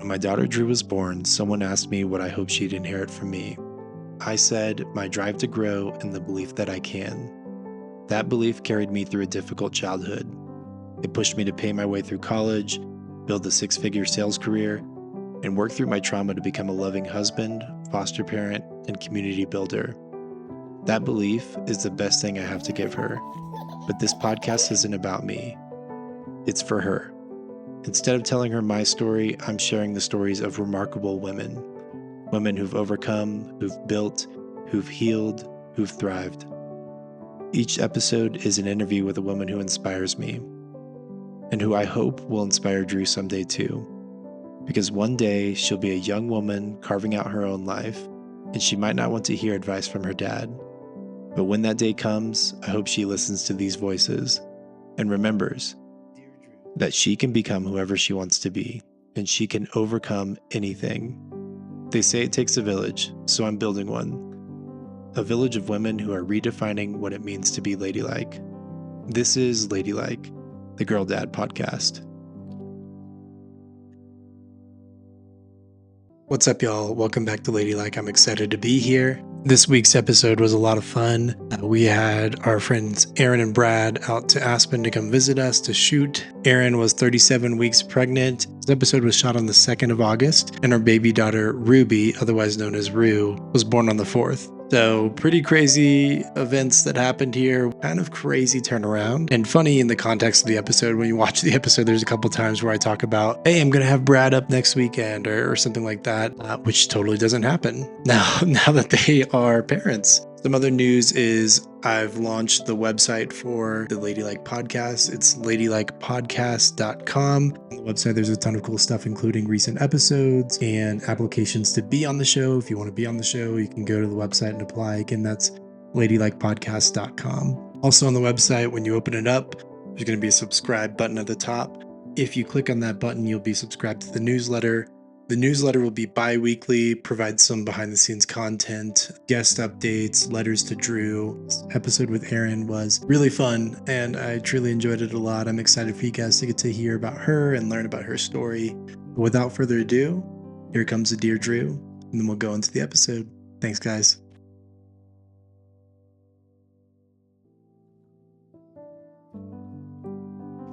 When my daughter Drew was born, someone asked me what I hoped she'd inherit from me. I said, my drive to grow and the belief that I can. That belief carried me through a difficult childhood. It pushed me to pay my way through college, build a six-figure sales career, and work through my trauma to become a loving husband, foster parent, and community builder. That belief is the best thing I have to give her. But this podcast isn't about me. It's for her. Instead of telling her my story, I'm sharing the stories of remarkable women. Women who've overcome, who've built, who've healed, who've thrived. Each episode is an interview with a woman who inspires me, and who I hope will inspire Drew someday too. Because one day she'll be a young woman carving out her own life, and she might not want to hear advice from her dad. But when that day comes, I hope she listens to these voices and remembers that she can become whoever she wants to be, and she can overcome anything. They say it takes a village, so I'm building one. A village of women who are redefining what it means to be ladylike. This is Ladylike, the Girl Dad podcast. What's up, y'all? Welcome back to Ladylike. I'm excited to be here. This week's episode was a lot of fun. We had our friends Erin and Brad out to Aspen to come visit us to shoot. Erin was 37 weeks pregnant. This episode was shot on the 2nd of August, and our baby daughter, Ruby, otherwise known as Rue, was born on the 4th. So pretty crazy events that happened here, kind of crazy turnaround. And funny in the context of the episode, when you watch the episode, there's a couple times where I talk about, hey, I'm going to have Brad up next weekend or something like that, which totally doesn't happen now that they are parents. Some other news is I've launched the website for the Ladylike podcast. It's ladylikepodcast.com. On the website, there's a ton of cool stuff, including recent episodes and applications to be on the show. If you want to be on the show, you can go to the website and apply. Again, that's ladylikepodcast.com. Also on the website, when you open it up, there's going to be a subscribe button at the top. If you click on that button, you'll be subscribed to the newsletter. The newsletter will be bi-weekly, provide some behind-the-scenes content, guest updates, letters to Drew. This episode with Erin was really fun, and I truly enjoyed it a lot. I'm excited for you guys to get to hear about her and learn about her story. But without further ado, here comes the Dear Drew, and then we'll go into the episode. Thanks, guys.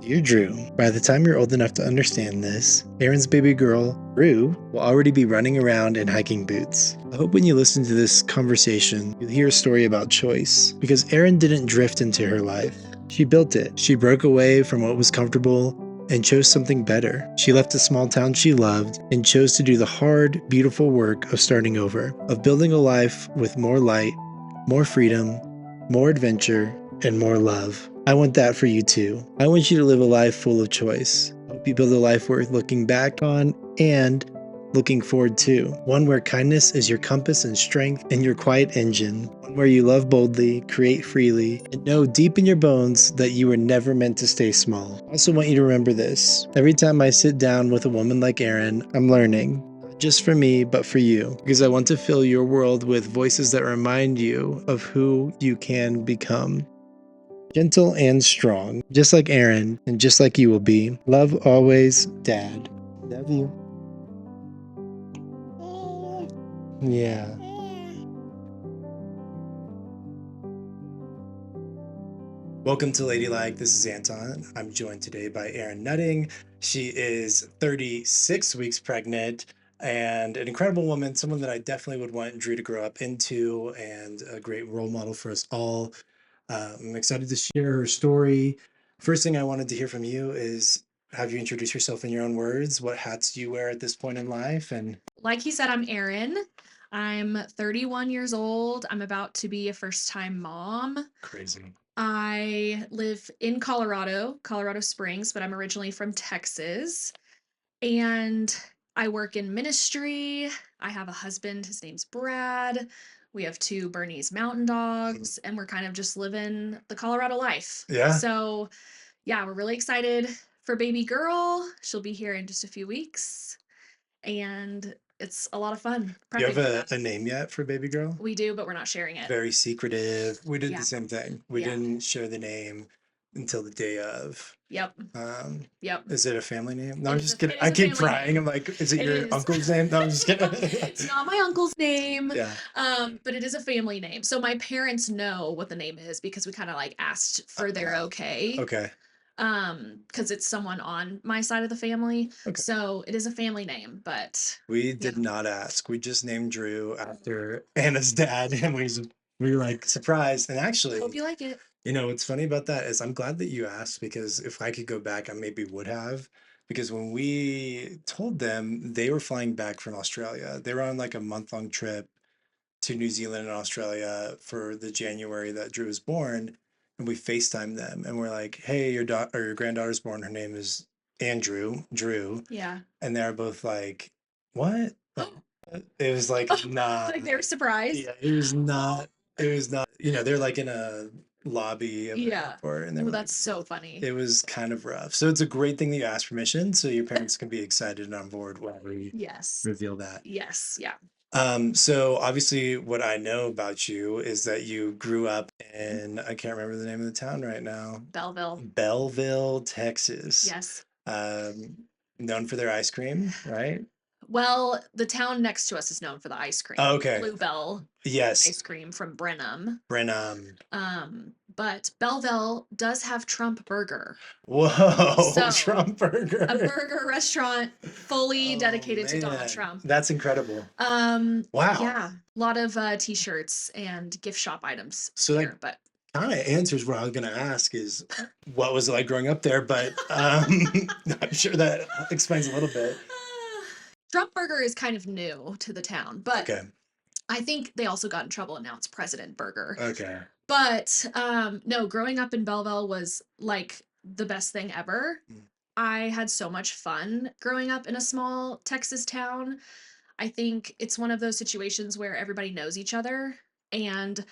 Dear Drew, by the time you're old enough to understand this, Erin's baby girl, Rue, will already be running around in hiking boots. I hope when you listen to this conversation, you'll hear a story about choice, because Erin didn't drift into her life. She built it. She broke away from what was comfortable and chose something better. She left a small town she loved and chose to do the hard, beautiful work of starting over, of building a life with more light, more freedom, more adventure, and more love. I want that for you too. I want you to live a life full of choice. I hope you build a life worth looking back on and looking forward to. One where kindness is your compass and strength and your quiet engine. One where you love boldly, create freely, and know deep in your bones that you were never meant to stay small. I also want you to remember this. Every time I sit down with a woman like Erin, I'm learning. Not just for me, but for you. Because I want to fill your world with voices that remind you of who you can become. Gentle and strong, just like Erin, and just like you will be. Love always, Dad. Love you. Yeah. Welcome to Ladylike. This is Anton. I'm joined today by Erin Nutting. She is 36 weeks pregnant and an incredible woman, someone that I definitely would want Drew to grow up into, and a great role model for us all. I'm excited to share her story. First thing I wanted to hear from you is, have you introduce yourself in your own words? What hats do you wear at this point in life? And like he said, I'm Erin. I'm 31 years old. I'm about to be a first-time mom. Crazy. I live in Colorado Springs, but I'm originally from Texas. And I work in ministry. I have a husband. His name's Brad. We have 2 Bernese mountain dogs, and we're kind of just living the Colorado life. Yeah. So, yeah, we're really excited for baby girl. She'll be here in just a few weeks. And it's a lot of fun. Do you prepping for have that. a name yet for baby girl? We do, but we're not sharing it. Very secretive. We did Yeah. the same thing. We Yeah. didn't share the name. until the day of. Yep. Um, Yep. is it a family name? No, It I'm is just kidding. it I is a keep family prying. name. I'm like, is it It your is. uncle's name? No, I'm just kidding. No, it's not my uncle's name, Yeah. but it is a family name. So my parents know what the name is because we kind of like asked for their okay. Okay. Because it's someone on my side of the family. Okay. So it is a family name, but We yeah. did not ask. We just named Drew after Anna's dad, and we were like surprised. And actually, Hope you like it. what's funny about that is I'm glad that you asked because if I could go back, I maybe would have. Because when we told them they were flying back from Australia, they were on like a month-long trip to New Zealand and Australia for the January that Drew was born. And we FaceTimed them and we're like, hey, your daughter or your granddaughter's born. Her name is Drew. Yeah. And they're both like, what? It was like, nah. Like they were surprised. Yeah, it was not, they're like in a lobby of an Yeah. airport and they Oh, were like, that's so funny. it was kind of rough. So it's a great thing that you asked permission so your parents can be excited and on board when we Yes. reveal that. Yes. Yeah. So obviously what I know about you is that you grew up in, I can't remember the name of the town right now. Belleville. Belleville, Texas. Yes. Um, known for their ice cream, right? Well, the town next to us is known for the ice cream. Oh, okay. Bluebell Yes. ice cream from Brenham. Brenham. But Belleville does have Trump Burger. Whoa, So, Trump burger. a burger restaurant fully Oh, dedicated to Donald man. Trump. That's incredible. Wow. Wow. Yeah, a lot of t-shirts and gift shop items So here, that but kind of answers what I was going to ask is what was it like growing up there? But I'm sure that explains a little bit. Trump Burger is kind of new to the town, but Okay. I think they also got in trouble and now it's President Burger. Okay. But no, growing up in Belleville was like the best thing ever. Mm. I had so much fun growing up in a small Texas town. I think it's one of those situations where everybody knows each other and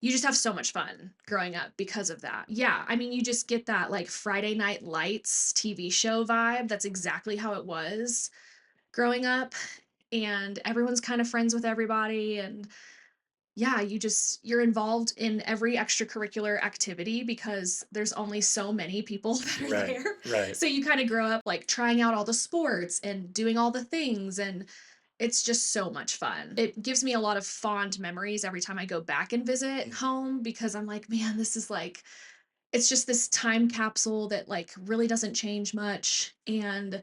you just have so much fun growing up because of that. Yeah, I mean, you just get that like Friday Night Lights TV show vibe. That's exactly how it was growing up. And everyone's kind of friends with everybody. And yeah, you're involved in every extracurricular activity because there's only so many people that are Right. there. Right. So you kind of grow up like trying out all the sports and doing all the things and it's just so much fun. It gives me a lot of fond memories every time I go back and visit home because I'm like, man, this is like it's just this time capsule that like really doesn't change much and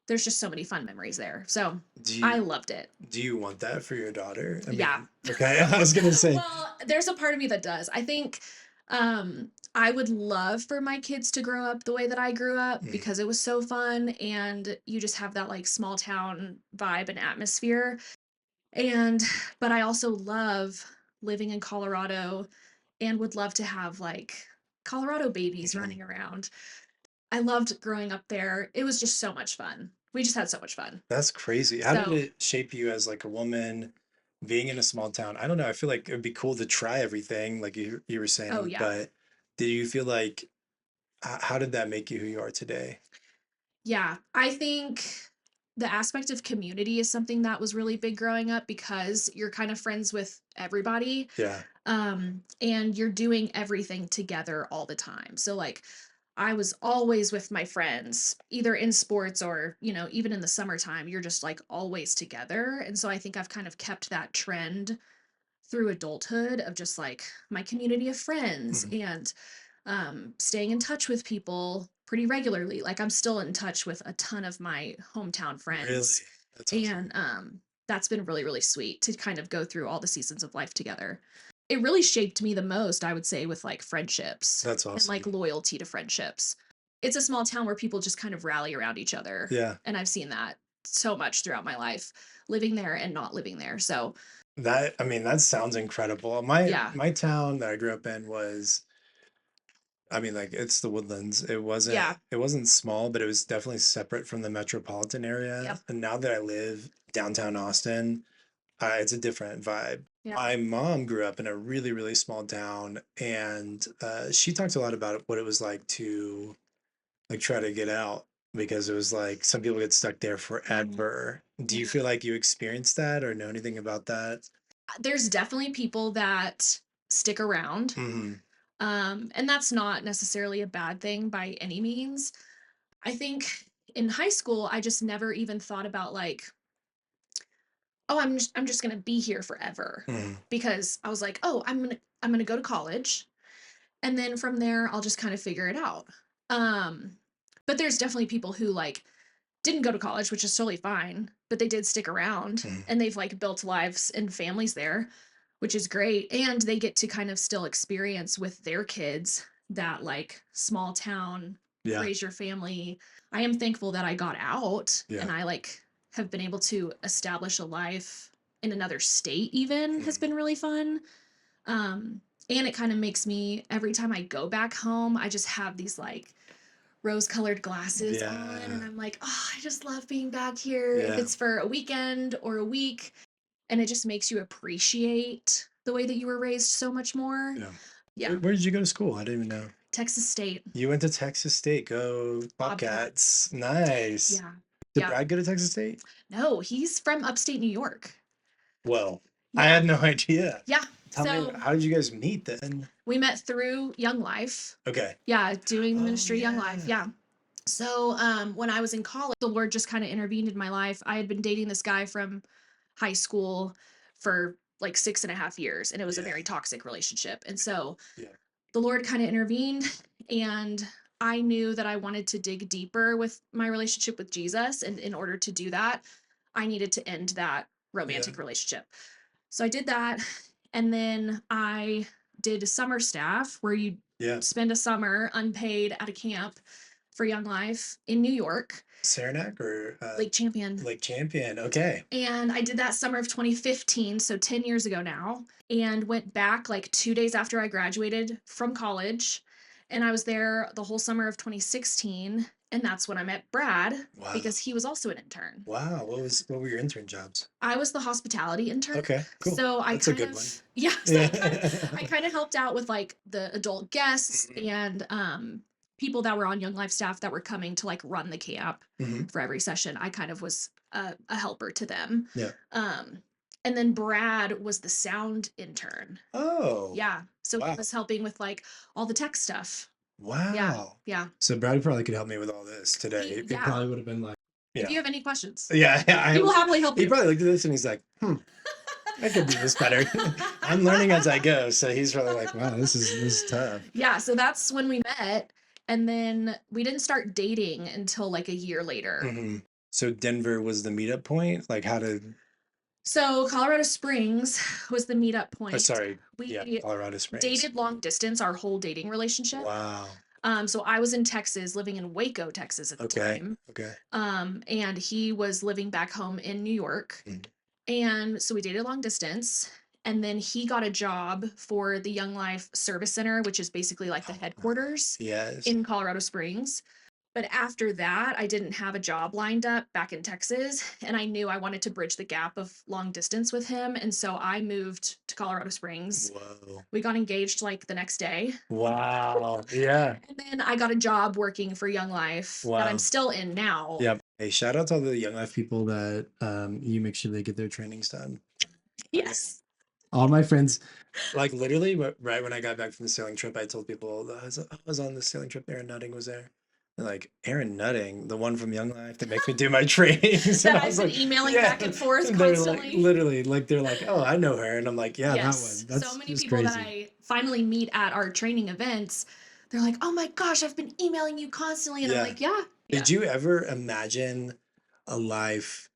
there's just so many fun memories there. So Do I you loved it. do you want that for your daughter? I Yeah. mean, okay. I was gonna say. Well, there's a part of me that does. I think I would love for my kids to grow up the way that I grew up Mm, because it was so fun and you just have that like small town vibe and atmosphere. And but I also love living in Colorado and would love to have like Colorado babies mhm. running around. I loved growing up there. It was just so much fun. We just had so much fun. That's crazy. How did So, it shape you as like a woman being in a small town? I don't know. I feel like it would be cool to try everything, like you were oh saying, yeah. but did you feel like how did that make you who you are today? Yeah, I think the aspect of community is something that was really big growing up because you're kind of friends with everybody. Yeah. And you're doing everything together all the time. So like I was always with my friends, either in sports or, even in the summertime, you're just like always together. And so I think I've kind of kept that trend through adulthood of just like my community of friends Mhm. and staying in touch with people pretty regularly. Like I'm still in touch with a ton of my hometown Really? friends. That's awesome. And that's been really, really sweet to kind of go through all the seasons of life together. It really shaped me the most, I would say, with like friendships That's and like awesome. loyalty to friendships. It's a small town where people just kind of rally around each other. Yeah. And I've seen that so much throughout my life, living there and not living there. So, I mean, that sounds incredible. My yeah. my town that I grew up in was, I mean, like it's the Woodlands. Yeah. It wasn't small, but it was definitely separate from the metropolitan Yep. area. And now that I live downtown Austin, it's a different vibe. Yeah. My mom grew up in a really, really small town, and she talked a lot about what it was like to like try to get out because it was like some people get stuck there forever. Do you Mhm. feel like you experienced that or know anything about that? There's definitely people that stick around. Hmm. And that's not necessarily a bad thing by any means. I think in high school, I just never even thought about like, oh, I'm just gonna be here forever. Mhm. Because I was like, oh, I'm gonna go to college and then from there I'll just kind of figure it out. Um, but there's definitely people who like didn't go to college, which is totally fine, but they did stick around Mhm. and they've like built lives and families there, which is great. And they get to kind of still experience with their kids that like small town, Yeah. raise your family. I am thankful that I got out and Yeah. I like have been able to establish a life in another state even has Mhm. been really fun. Um, and it kind of makes me every time I go back home, I just have these like rose-colored glasses on and Yeah. I'm like, "Oh, I just love being back here." If Yeah. it's for a weekend or a week, and it just makes you appreciate the way that you were raised so much more. Yeah. Yeah, Where did you go to school? I didn't even know. Texas State, You went to Texas State. Go Bobcats. Bobcats. Nice. Yeah. Did Yeah. Brad go to Texas State? No, he's from upstate New York. Well, I Yeah. had no idea. Yeah. Tell me, So how did you guys meet then? we met through Young Life. Okay. Yeah, doing the Oh, ministry Young Life. yeah. Yeah. So when I was in college, the Lord just kind of intervened in my life. I had been dating this guy from high school for like 6.5 years, and it was a Yeah. very toxic relationship. And so Yeah. the Lord kind of intervened, and I knew that I wanted to dig deeper with my relationship with Jesus. And in order to do that, I needed to end that Yeah. romantic relationship. So I did that. And then I did summer staff where you Yeah. spend a summer unpaid at a camp for Young Life in New York, Saranac or Lake Champion. Lake Champion. Okay. And I did that summer of 2015, so 10 years ago now, and went back like 2 days after I graduated from college. And I was there the whole summer of 2016. And that's when I met Brad Wow. because he was also an intern. Wow. What were your intern jobs? I was the hospitality intern. Okay, cool. So I That's a kind good one. of, yeah, so I Yeah. kind of helped out with like the adult guests Mhm. and people that were on Young Life staff that were coming to like run the camp Mhm. for every session. I kind of was a helper to them. Yeah. Um, and then Brad was the sound intern. Oh, Yeah. So he wow. was helping with like all the tech stuff. Yeah. Wow. Yeah. So Brad probably could help me with all this today. It Yeah. probably would have been like, If yeah. you have any questions, Yeah, yeah. he will happily help He you. probably looked at this and he's like, I could do this better. I'm learning as I go. So he's probably like, wow, this is tough. Yeah, so that's when we met. And then we didn't start dating until like a year later. Mhm. So Denver was the meetup point? Like how did So Colorado Springs was the meetup oh point. sorry. Yeah, We Colorado Springs. dated long distance our whole dating relationship. Wow. So I was in Texas, living in Waco, Texas at the Okay. time. Okay. And he was living back home in New York. Mhm. And so we dated long distance. And then he got a job for the Young Life Service Center, which is basically like the headquarters Yes. in Colorado Springs. But after that, I didn't have a job lined up back in Texas, and I knew I wanted to bridge the gap of long distance with him, and so I moved to Colorado Springs. Whoa. We got engaged like the next day, Wow. Yeah. and then I got a job working for Young Life that I'm Wow. still in now. Yep. Hey, shout out to all the Young Life people that you make sure they get their trainings done. Yes. All my friends, like literally, right when I got back from the sailing trip, I told people that I was on the sailing trip. Aaron Nutting was there. They're like, Aaron Nutting, the one from Young Life that makes me do my trainings. And That I I've was been like, emailing yeah. back and forth And they're like, constantly. literally, like they're like, oh, I know her, and I'm like, yeah, that Yes. one. That's So many just people that crazy. I finally meet at our training events, they're like, "Oh my gosh, I've been emailing you constantly." And I'm Yeah. like, "Yeah, yeah." Did you ever imagine a life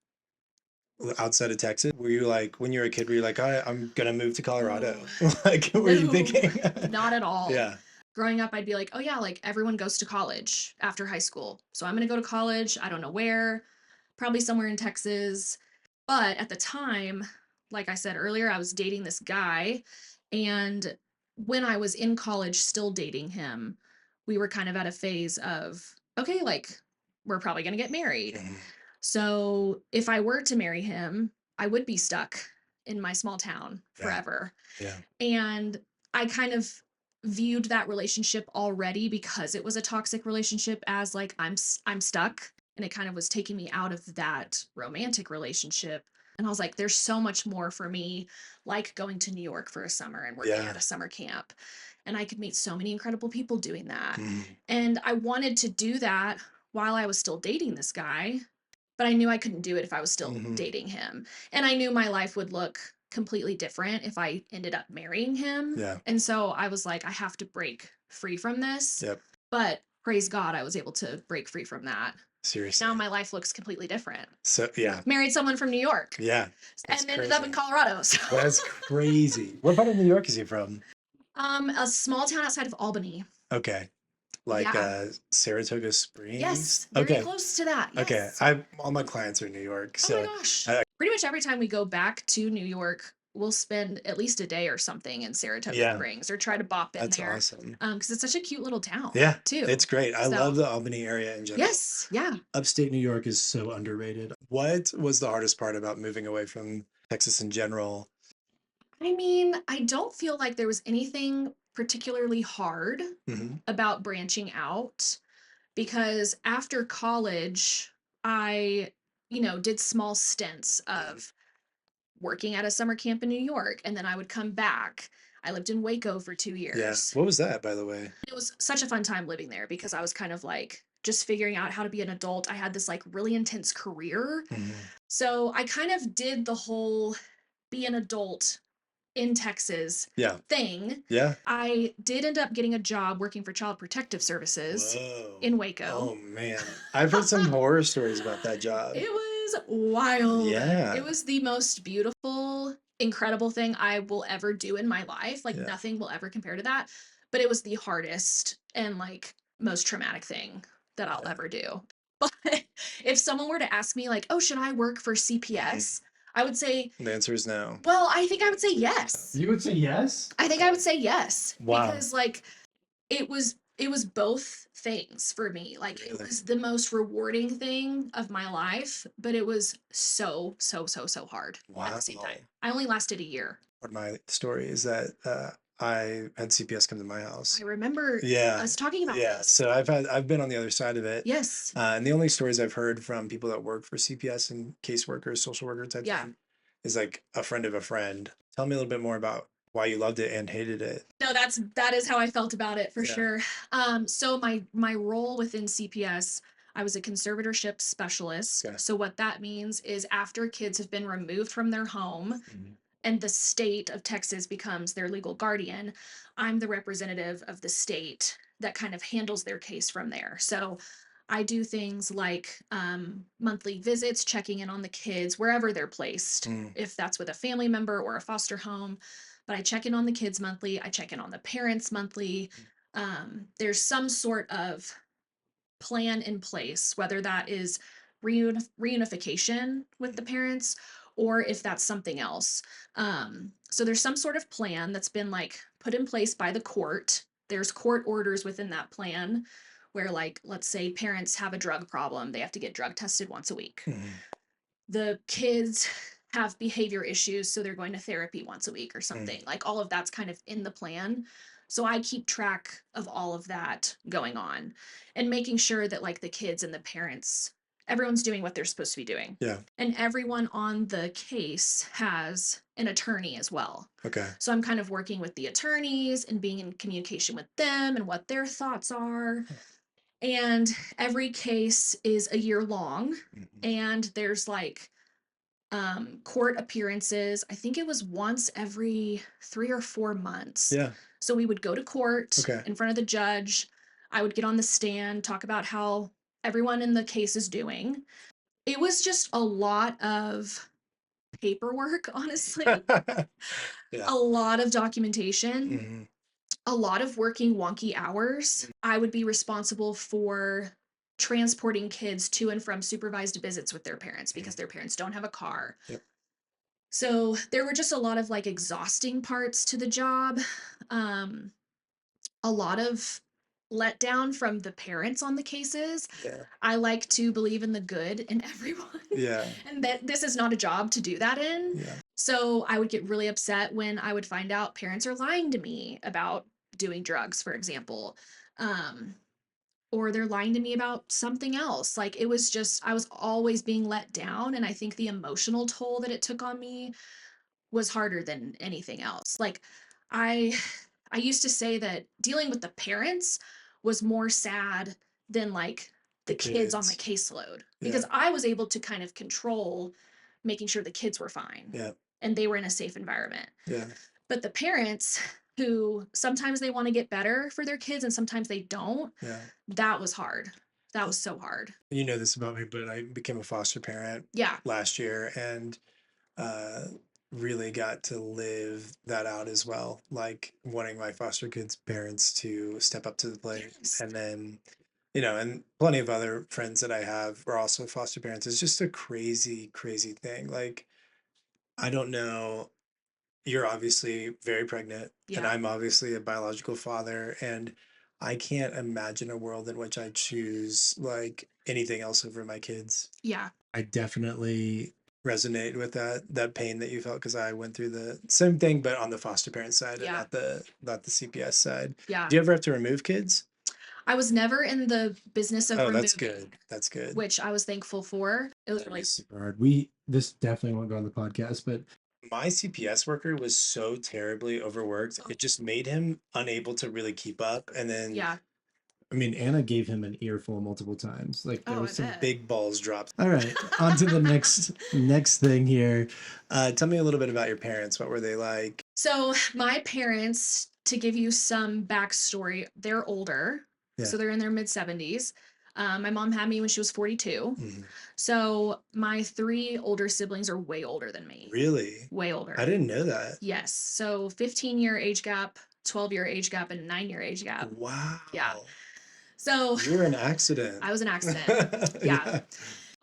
outside of Texas? Were you like, when you were a kid, were you like, I'm gonna move to Colorado? Oh, Like, what were you no, thinking? not at all. Yeah. Growing up, I'd be like, "Oh yeah, like everyone goes to college after high school. So I'm going to go to college. I don't know where, probably somewhere in Texas." But at the time, like I said earlier, I was dating this guy, and when I was in college still dating him, we were kind of at a phase of, okay, like we're probably going to get married. Mhm. So if I were to marry him, I would be stuck in my small town Yeah. forever. Yeah. And I kind of viewed that relationship already because it was a toxic relationship as like I'm stuck, and it kind of was taking me out of that romantic relationship. And I was like, there's so much more for me, like going to New York for a summer and working Yeah. at a summer camp. And I could meet so many incredible people doing that. Mhm. And I wanted to do that while I was still dating this guy, but I knew I couldn't do it if I was still Mhm. dating him. And I knew my life would look completely different if I ended up marrying him. Yeah. And so I was like, I have to break free from this. Yep. But praise God, I was able to break free from that. Seriously. Now my life looks completely different. So yeah. Married someone from New York Yeah. That's and ended up in Colorado. So That's crazy. What part of New York is he from? a small town outside of Albany. Okay. Like Yeah. Saratoga Springs? Yes, very Okay. close to that. Okay. Yes. All my clients are in New York. Oh my So gosh. I, Pretty much every time we go back to New York, we'll spend at least a day or something in Saratoga yeah, Springs or try to bop in that's there. awesome. Because it's such a cute little town Yeah. too. It's great. I So love the Albany area in general. yes, yeah. Upstate New York is so underrated. What was the hardest part about moving away from Texas in general? I mean, I don't feel like there was anything particularly hard Hmm. about branching out because after college, I, did small stints of working at a summer camp in New York, and then I would come back. I lived in Waco for 2 Yeah. years. What was that, by the way? It was such a fun time living there because I was kind of like just figuring out how to be an adult. I had this like really intense career. Hmm. So I kind of did the whole be an adult in Texas Yeah. thing. Yeah. I did end up getting a job working for Child Protective Services Whoa. in Waco. Oh man. I've heard some horror stories about that job. It was wild. It Yeah. was the most beautiful, incredible thing I will ever do in my life. Like Yeah. nothing will ever compare to that. But it was the hardest and like most traumatic thing that I'll Yeah. ever do. But if someone were to ask me like, "Oh, should I work for Mhm. CPS?" I would say, The answer is no. well, I think I would say yes. You would say yes? I think I would say yes Wow. because like it was both things for me. Like it Really? was the most rewarding thing of my life, but it was so, so, so, so hard at the same Wow. time. I only lasted a year. Part of my story is that I had CPS come to my house. I remember Yeah. us talking about Yeah. this. So I've been on the other side of it. Yes. And the only stories I've heard from people that work for CPS and caseworkers, social worker type Yeah. thing, is like a friend of a friend. Tell me a little bit more about why you loved it and hated it. No, that is how I felt about it for Yeah. sure. So my role within CPS, I was a conservatorship specialist. Okay. So what that means is after kids have been removed from their home, Mhm. and the state of Texas becomes their legal guardian, I'm the representative of the state that kind of handles their case from there. So I do things like monthly visits, checking in on the kids wherever they're placed, Mm. if that's with a family member or a foster home. But I check in on the kids monthly, I check in on the parents monthly. There's some sort of plan in place, whether that is reunification with the parents or if that's something else. So there's some sort of plan that's been like put in place by the court. There's court orders within that plan where, like, let's say parents have a drug problem, they have to get drug tested once a week. Mhm. The kids have behavior issues, so they're going to therapy once a week or Mm. something. Like all of that's kind of in the plan. So I keep track of all of that going on and making sure that like the kids and the parents, everyone's doing what they're supposed to be doing. Yeah. And everyone on the case has an attorney as well. Okay. So I'm kind of working with the attorneys and being in communication with them and what their thoughts are. And every case is a year long, Mhm. and there's like court appearances. I think it was once every 3 or 4 months. Yeah. So we would go to court Okay. in front of the judge. I would get on the stand, talk about how everyone in the case is doing. It was just a lot of paperwork, honestly, Yeah. a lot of documentation, Hmm. a lot of working wonky hours. I would be responsible for transporting kids to and from supervised visits with their parents because their parents don't have a car. Yep. So there were just a lot of like exhausting parts to the job. Um, a lot of letdown from the parents on the cases. Yeah. I like to believe in the good in everyone Yeah. and that this is not a job to do that in. Yeah. So I would get really upset when I would find out parents are lying to me about doing drugs, for example. Um, or they're lying to me about something else. Like it was just, I was always being let down. And I think the emotional toll that it took on me was harder than anything else. Like I I used to say that dealing with the parents was more sad than like The the kids on my kids. caseload Yeah. because I was able to kind of control making sure the kids were fine Yeah. and they were in a safe environment. Yeah. But the parents who sometimes they want to get better for their kids and sometimes they don't, Yeah. that was hard. That was so hard. You know this about me, but I became a foster parent Yeah. last year and uh, really got to live that out as well. Like wanting my foster kids' parents to step up to the plate. Yes. And then, and plenty of other friends that I have are also foster parents. It's just a crazy, crazy thing. Like, I don't know. You're obviously very pregnant, and Yeah. I'm obviously a biological father. And I can't imagine a world in which I choose like anything else over my kids. Yeah. I definitely resonate with that pain that you felt because I went through the same thing, but on the foster parent side and Yeah. not the CPS side. Yeah. Do you ever have to remove kids? I was never in the business of Oh, that's removing, good. That's good. which I was thankful for. It was That'd be really, super hard. We this definitely won't go on the podcast, but my CPS worker was so terribly overworked. It just made him unable to really keep up. And then yeah. I mean, Anna gave him an earful multiple times. Like there Oh, I was some bet. big balls dropped. All right, on to the next thing here. Tell me a little bit about your parents. What were they like? So, my parents, to give you some backstory, they're older. Yeah. So, they're in their mid 70s. My mom had me when she was 42. Mhm. So, my three older siblings are way older than me. Really? Way I older. didn't know that. Yes. So, 15-year age gap, 12-year age gap, and 9-year age gap. Yeah. Wow. So, You're an accident. I was an accident. Yeah. Yeah.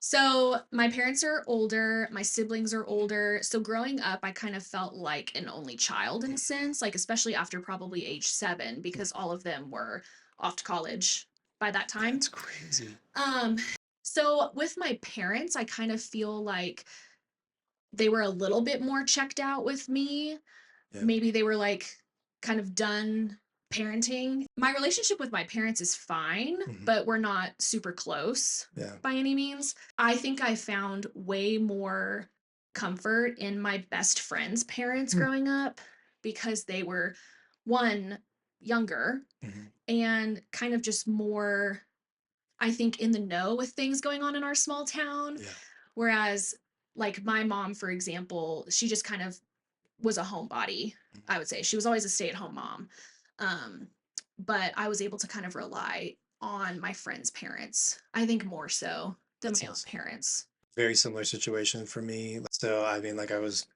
So my parents are older, my siblings are older. So growing up, I kind of felt like an only child in a sense, like especially after probably age 7, because all of them were off to college by that time. That's crazy. Um, so with my parents, I kind of feel like they were a little bit more checked out with me. Yeah. Maybe they were like kind of done parenting. My relationship with my parents is fine, Mhm. but we're not super close Yeah. by any means. I think I found way more comfort in my best friend's parents Hmm. growing up because they were one younger Mhm. and kind of just more, I think, in the know with things going on in our small town. Yeah. Whereas, like, my mom, for example, she just kind of was a homebody, Mhm. I would say. She was always a stay-at-home mom. Um, but I was able to kind of rely on my friends' parents, I think more so than That's my own awesome. parents. Very similar situation for me. So I mean, like I was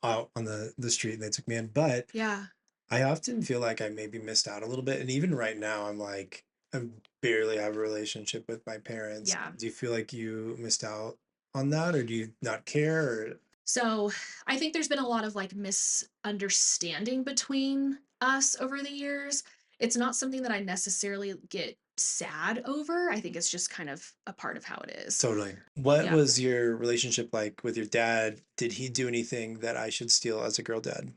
out on the street and they took me in, but Yeah. I often feel like I maybe missed out a little bit. And even right now, I'm like, I barely have a relationship with my parents. Yeah. Do you feel like you missed out on that, or do you not care? Or So, I think there's been a lot of, like, misunderstanding between us over the years. It's not something that I necessarily get sad over. I think it's just kind of a part of how it is. totally. What Yeah. was your relationship like with your dad? Did he do anything that I should steal as a girl dad?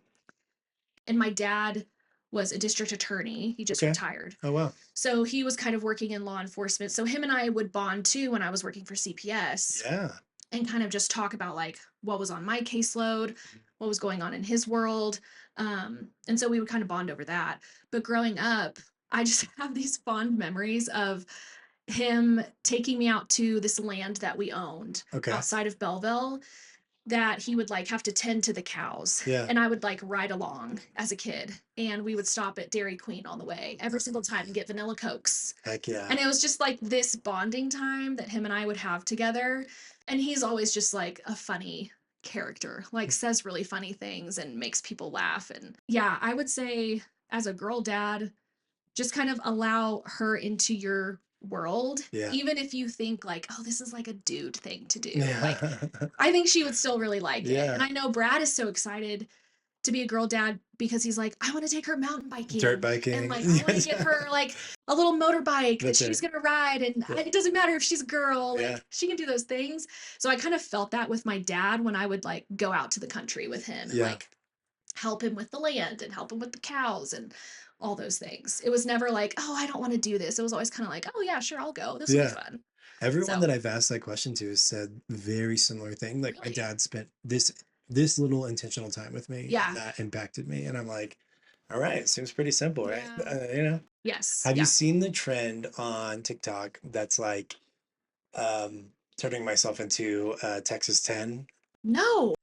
And my dad was a district attorney. He just Okay. retired. Oh, wow. So he was kind of working in law enforcement. So him and I would bond too when I was working for CPS Yeah. and kind of just talk about like what was on my caseload, what was going on in his world. And so we would kind of bond over that. But growing up, I just have these fond memories of him taking me out to this land that we owned Okay. outside of Belleville that he would like have to tend to the cows Yeah. and I would like ride along as a kid and we would stop at Dairy Queen on the way every single time and get vanilla cokes Heck yeah. and it was just like this bonding time that him and I would have together and he's always just like a funny character like says really funny things and makes people laugh and yeah I would say as a girl dad just kind of allow her into your world Yeah. even if you think like oh this is like a dude thing to do like Yeah. I think she would still really like it. And Yeah. I know Brad is so excited to be a girl dad because he's like, I want to take her mountain Dirt biking and biking. like I want to get her like a little motorbike that That's she's it. gonna ride and Yeah. it doesn't matter if she's a girl, Yeah. like she can do those things. So I kind of felt that with my dad when I would like go out to the country with him and Yeah. like help him with the land and help him with the cows and all those things. It was never like, oh, I don't want to do this. It was always kind of like, oh yeah, sure, I'll go. This will be Yeah. fun. Everyone So that I've asked that question to has said very similar thing. Like my really, dad spent this little intentional time with me and yeah, that impacted me. And I'm like, All right, seems pretty simple, right? Yeah. Yes. Have you Yeah. seen the trend on TikTok that's like turning myself into Texas 10? No.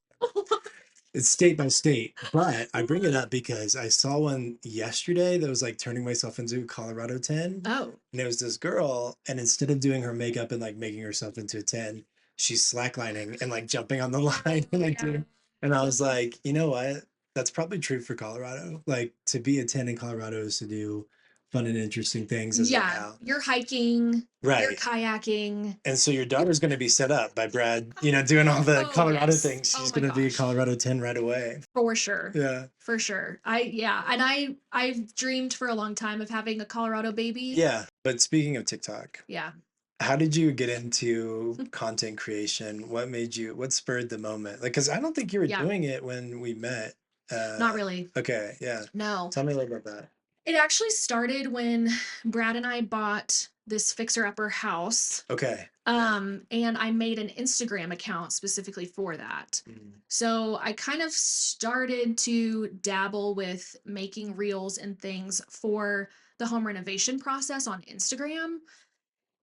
It's state by state, but I bring it up because I saw one yesterday that was like turning myself into Colorado 10. Oh. And it was this girl, and instead of doing her makeup and like making herself into a 10, she's slacklining and like jumping on the line and like Yeah. doing. And I was like, you know what? That's probably true for Colorado. Like to be a 10 in Colorado is to do fun and interesting things as a Yeah. gal. You're hiking, you're Right. kayaking. And so your daughter's going to be set up by Brad, doing all the Oh, Colorado yes. things. Oh She's my going to be a gosh. Colorado 10 right away. For sure. Yeah. For sure. Yeah, and I've dreamed for a long time of having a Colorado baby. Yeah. But speaking of TikTok, Yeah. how did you get into content creation? What spurred the moment? Like, because I don't think you were Yeah. doing it when we met. Not really. Okay. Yeah. No. Tell me a little about that. It actually started when Brad and I bought this fixer-upper house. Okay. Yeah. And I made an Instagram account specifically for that. Mm. So I kind of started to dabble with making reels and things for the home renovation process on Instagram.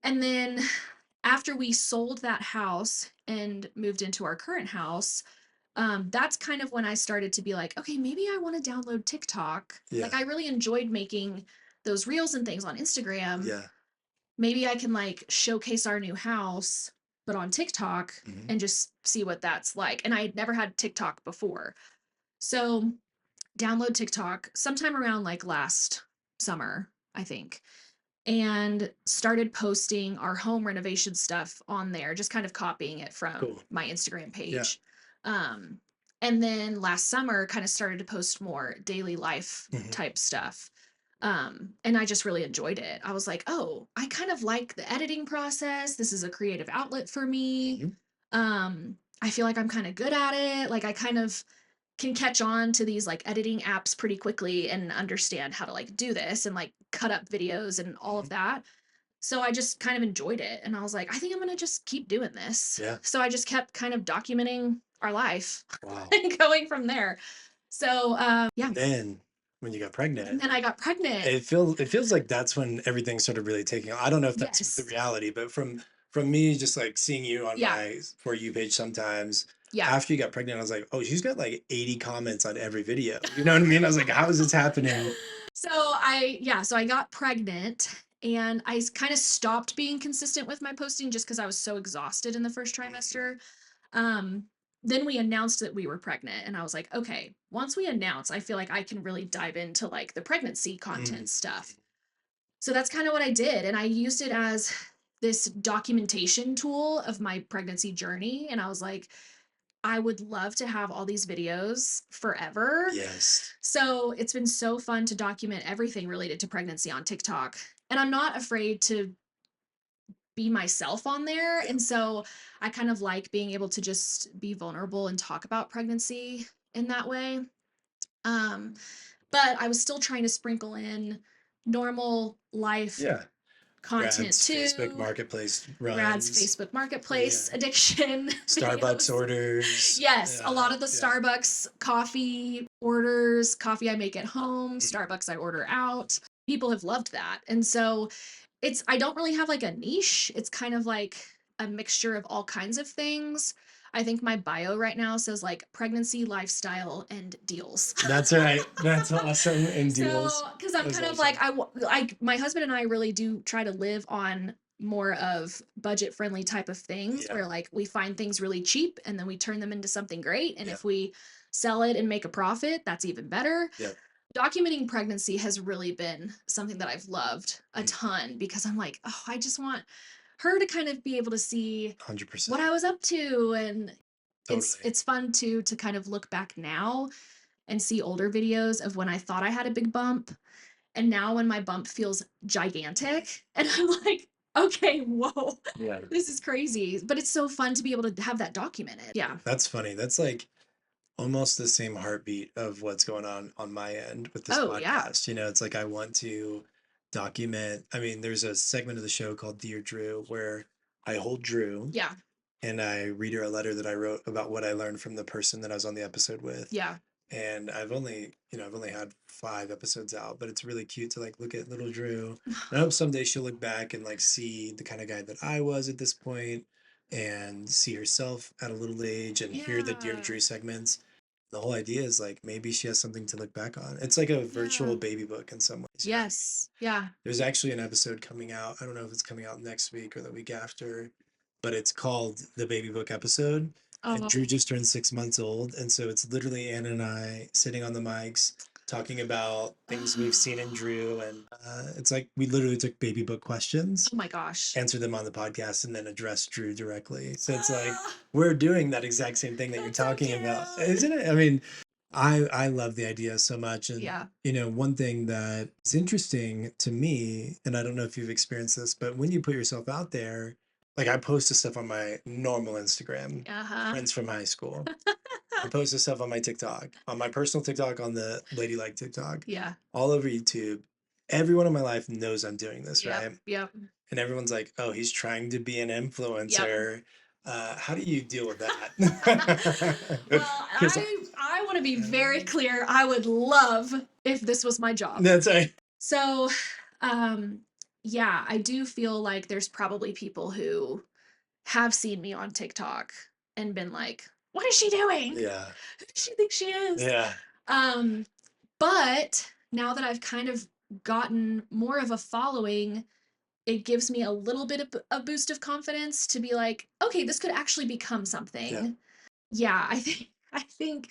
And then after we sold that house and moved into our current house, that's kind of when I started to be like, okay, maybe I want to download TikTok. Like Yeah. I really enjoyed making those reels and things on Instagram. Yeah. Maybe I can like showcase our new house, but on TikTok Hmm. and just see what that's like. And I had never had TikTok before. So download TikTok sometime around like last summer, I think, and started posting our home renovation stuff on there, just kind of copying it from Cool. my Instagram Yeah. page. Um, and then last summer, kind of started to post more daily life Hmm. type stuff. And I just really enjoyed it. I was like, oh, I kind of like the editing process. This is a creative outlet for me. Hmm. I feel like I'm kind of good at it. Like I kind of can catch on to these like editing apps pretty quickly and understand how to like do this and like cut up videos and all of Hmm. that. So I just kind of enjoyed it and I was like, I think I'm going to just keep doing this. Yeah. So I just kept kind of documenting our life Wow. and going from there. So yeah. And then when you got And pregnant, then I got pregnant. it feels like that's when everything started really taking off. I don't know if that's the Yes. reality, but from me just like seeing you on Yeah. my For You page sometimes, Yeah. after you got pregnant, I was like, oh, she's got like 80 comments on every video. You know what I mean? I was like, how is this happening? So I got pregnant and I kind of stopped being consistent with my posting just because I was so exhausted in the first trimester. Um, then we announced that we were pregnant, and I was like, okay, once we announce, I feel like I can really dive into like the pregnancy Mm. content stuff. So that's kind of what I did. And I used it as this documentation tool of my pregnancy journey. And I was like, I would love to have all these videos forever. Yes. So it's been so fun to document everything related to pregnancy on TikTok. And I'm not afraid to be myself on there. Yeah. And so I kind of like being able to just be vulnerable and talk about pregnancy in that way. Um, but I was still trying to sprinkle in normal life Yeah. content Brad's Facebook too. Marketplace Brad's runs. Facebook Yeah. Marketplace addiction Starbucks videos. orders. Yes, a Yeah. lot of the Yeah. Starbucks coffee orders, coffee I make at home, Mhm. Starbucks I order out. People have loved that. And so I don't really have like a niche. It's kind of like a mixture of all kinds of things. I think my bio right now says like pregnancy, lifestyle, and deals. That's right. That's awesome. And deals. So, because I'm That's kind of like, awesome. like my husband and I really do try to live on more of budget friendly type of things Yeah. where like we find things really cheap and then we turn them into something great. And Yeah. if we sell it and make a profit, that's even better. Yeah. Documenting pregnancy has really been something that I've loved a Mm. ton because I'm like, oh, I just want her to kind of be able to see what 100%. I was up to. And Totally. it's fun to kind of look back now and see older videos of when I thought I had a big bump. And now when my bump feels gigantic, and I'm like, okay, whoa, Yeah. this is crazy. But it's so fun to be able to have that documented. Yeah. That's funny. That's like almost the same heartbeat of what's going on my end with this Oh, yeah. podcast. It's like I want to document. I mean, there's a segment of the show called Dear Drew where I hold Drew Yeah. and I read her a letter that I wrote about what I learned from the person that I was on the episode with. Yeah. and I've only had 5 episodes out, but it's really cute to like look at little Drew. And I hope someday she'll look back and like see the kind of guy that I was at this point and see herself at a little age and hear the Dear Yeah. Drew segments. The whole idea is like maybe she has something to look back on. It's like a Yeah. virtual baby book in some ways, you know. Yes. Yeah. There's actually an episode coming out. I don't know if it's coming out next week or the week after, but it's called the Baby Book episode. And Drew Oh. just turned 6 months old. And so it's literally Anna and I sitting on the mics talking about things we've seen in Drew. And it's like we literally took baby book questions, Oh my gosh. answered them on the podcast, and then addressed Drew directly. So it's like Ah, we're doing that exact same thing that you're that's so talking about, cute. isn't it? I mean, I love the idea so much. And Yeah. one thing that is interesting to me, and I don't know if you've experienced this, but when you put yourself out there, like I post the stuff on my normal Instagram, Uh-huh. friends from high school. I post the stuff on my TikTok, on my personal TikTok, on the Ladylike TikTok, Yeah. all over YouTube. Everyone in my life knows I'm doing this, Yep. right? Yep. And everyone's like, "Oh, he's trying to be an Yep. influencer." How do you deal with Well, that? Because I want to be very clear. I would love if this was my job. that's right. So, um, yeah, I do feel like there's probably people who have seen me on TikTok and been like, "What is she doing? Yeah, Who does she think she is?" yeah, Um, but now that I've kind of gotten more of a following, it gives me a little bit of a boost of confidence to be like, okay, this could actually become yeah. something. Yeah, I think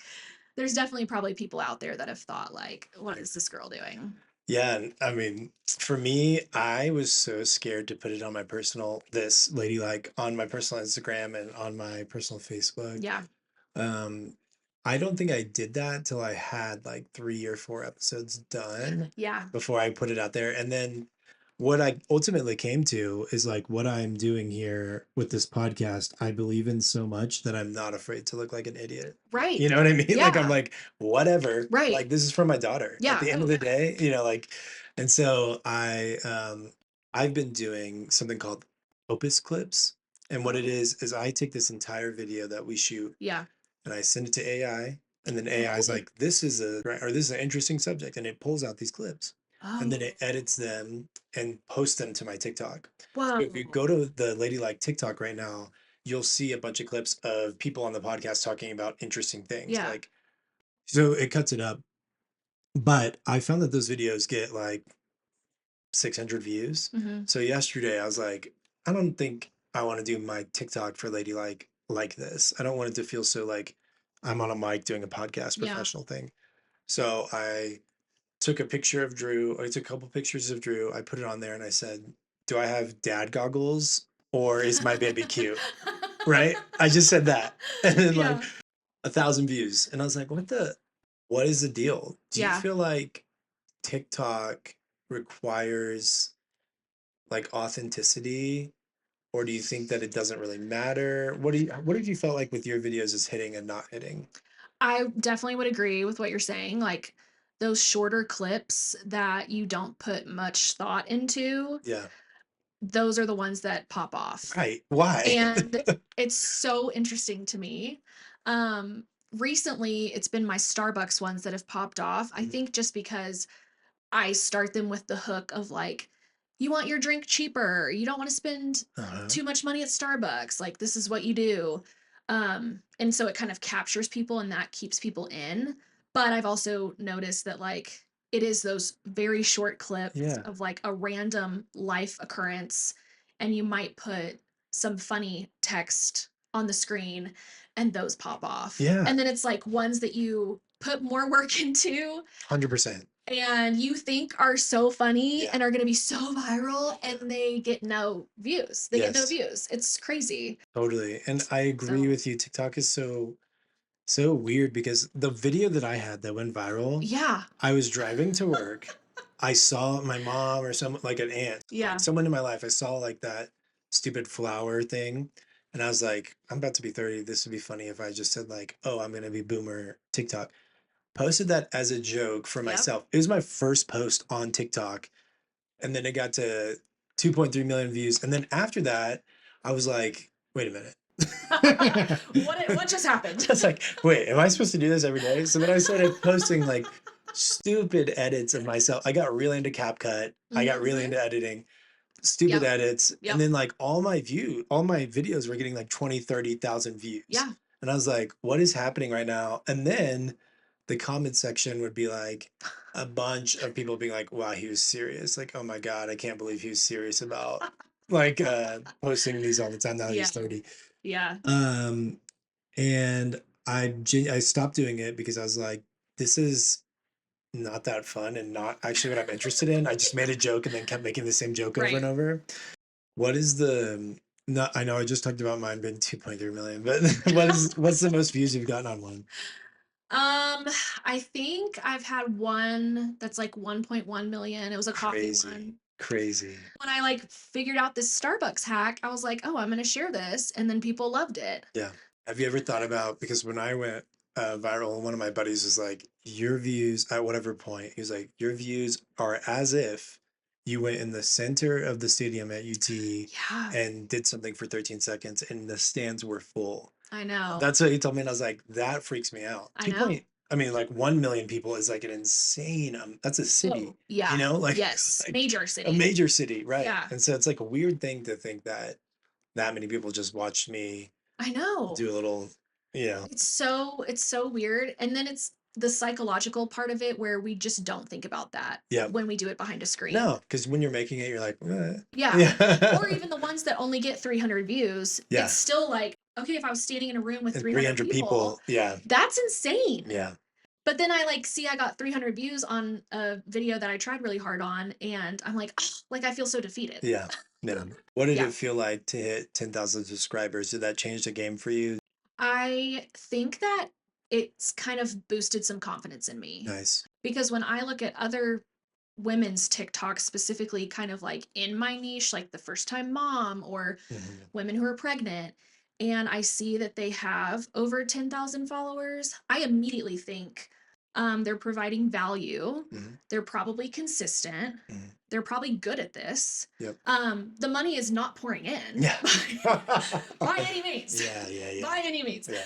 there's definitely probably people out there that have thought like, what is this girl doing? Yeah, and I mean, for me, I was so scared to put it on my personal, this ladylike on my personal Instagram and on my personal Facebook. Yeah. Um, I don't think I did that till I had like 3 or 4 episodes done Yeah. before I put it out there. And then what I ultimately came to is like what I'm doing here with this podcast, I believe in so much that I'm not afraid to look like an idiot. Right. You know what I mean? Like I'm Yeah. like, whatever. Right. Like this is for my daughter. At Yeah. the end Oh of the yeah. day, like, and so I've been doing something called Opus Clips. And what it Oh. is I take this entire video that we shoot Yeah. and I send it to AI, and then AI is Oh. like, "This is this is an interesting subject," and it pulls out these clips, and then Oh. it edits them and posts them to my TikTok. So if you Whoa. go to the Ladylike TikTok right now, you'll see a bunch of clips of people on the podcast talking about interesting things. Yeah. Like, so it cuts it up, but I found that those videos get like 600 views. Hmm. So yesterday I was like, I don't think I want to do my TikTok for Ladylike like this. I don't want it to feel so like I'm on a mic doing a podcast Yeah. professional thing. So I took a picture of Drew. I took a couple pictures of Drew. I put it on there and I said, "Do I have dad goggles or is my baby cute?" Right? I just said that. And then like Yeah. 1,000 views. And I was like, what is the deal? Do you Yeah. feel like TikTok requires like authenticity, or do you think that it doesn't really matter? What have you felt like with your videos is hitting and not hitting? I definitely would agree with what you're saying. Like those shorter clips that you don't put much thought into, Yeah. those are the ones that pop off. Right. Why? And it's so interesting to me. Recently, it's been my Starbucks ones that have popped off. I Mhm. think just because I start them with the hook of like, you want your drink cheaper. You don't want to spend Uh-huh. too much money at Starbucks. Like, this is what you do. And so it kind of captures people and that keeps people in. But I've also noticed that, like, it is those very short clips Yeah. of like a random life occurrence, and you might put some funny text on the screen, and those pop off. Yeah. And then it's like ones that you put more work into 100%. and you think are so funny Yeah. and are gonna be so viral, and they get no views. They get no Yes. views. It's crazy. Totally. And I agree So, with you. TikTok is so weird because the video that I had that went viral, yeah. I was driving to work. I saw my mom or someone like an aunt, like Yeah. someone in my life. I saw like that stupid flower thing. And I was like, I'm about to be 30. This would be funny if I just said like, oh, I'm gonna be boomer TikTok. Posted that as a joke for Yep. myself. It was my first post on TikTok. And then it got to 2.3 million views. And then after that, I was like, wait a minute. What just happened? I was like, wait, am I supposed to do this every day? So then I started posting like stupid edits of myself. I got really into CapCut. I got really Mhm. into editing, stupid Yep. edits. And Yep. then like all my videos were getting like 20, 30,000 views. Yeah. And I was like, what is happening right now? And then the comment section would be like a bunch of people being like, wow, he was serious. Like, oh my God, I can't believe he was serious about like posting these all the time now Yeah. he's 30. Yeah. Um, and I stopped doing it because I was like, this is not that fun and not actually what I'm interested in. I just made a joke and then kept making the same joke over and Right. over. What is the no, I know I just talked about mine being 2.3 million, but what's the most views you've gotten on one? Um, I think I've had one that's like 1.1 million. It was a coffee Crazy. one. Crazy. When I like figured out this Starbucks hack, I was like, "Oh, I'm gonna share this," and then people loved it. Yeah. Have you ever thought about, because when I went viral, one of my buddies was like, your views at whatever point, he was like, your views are as if you went in the center of the stadium at UT Yeah, and did something for 13 seconds and the stands were full. I know. That's what he told me. And I was like, that freaks me out. I 2 know. point, I mean, like 1 million people is like an insane, that's a city, Oh, yeah. like, Yes. like Major a city. major city. Right. Yeah. And so it's like a weird thing to think that that many people just watched me I know. do a little, you know. It's so weird. And then it's the psychological part of it where we just don't think about that Yeah. when we do it behind a screen. No, because when you're making it, you're like, Yeah. Or yeah. even the ones that only get 300 views, Yeah. it's still like, okay, if I was standing in a room with And 300 300 people, people. Yeah. that's insane. Yeah. But then I like see I got 300 views on a video that I tried really hard on, and I'm like, "Oh," like I feel so defeated. Yeah. Yeah. What did Yeah. it feel like to hit 10,000 subscribers? Did that change the game for you? I think that it's kind of boosted some confidence in me Nice. because when I look at other women's TikToks, specifically kind of like in my niche, like the first time mom or Mhm. women who are pregnant, and I see that they have over 10,000 followers, I immediately think they're providing value. Mhm. They're probably consistent. Mhm. They're probably good at this. Yep. The money is not pouring in Yeah. by any means. Yeah. Yeah. Yeah. By any means. Yeah.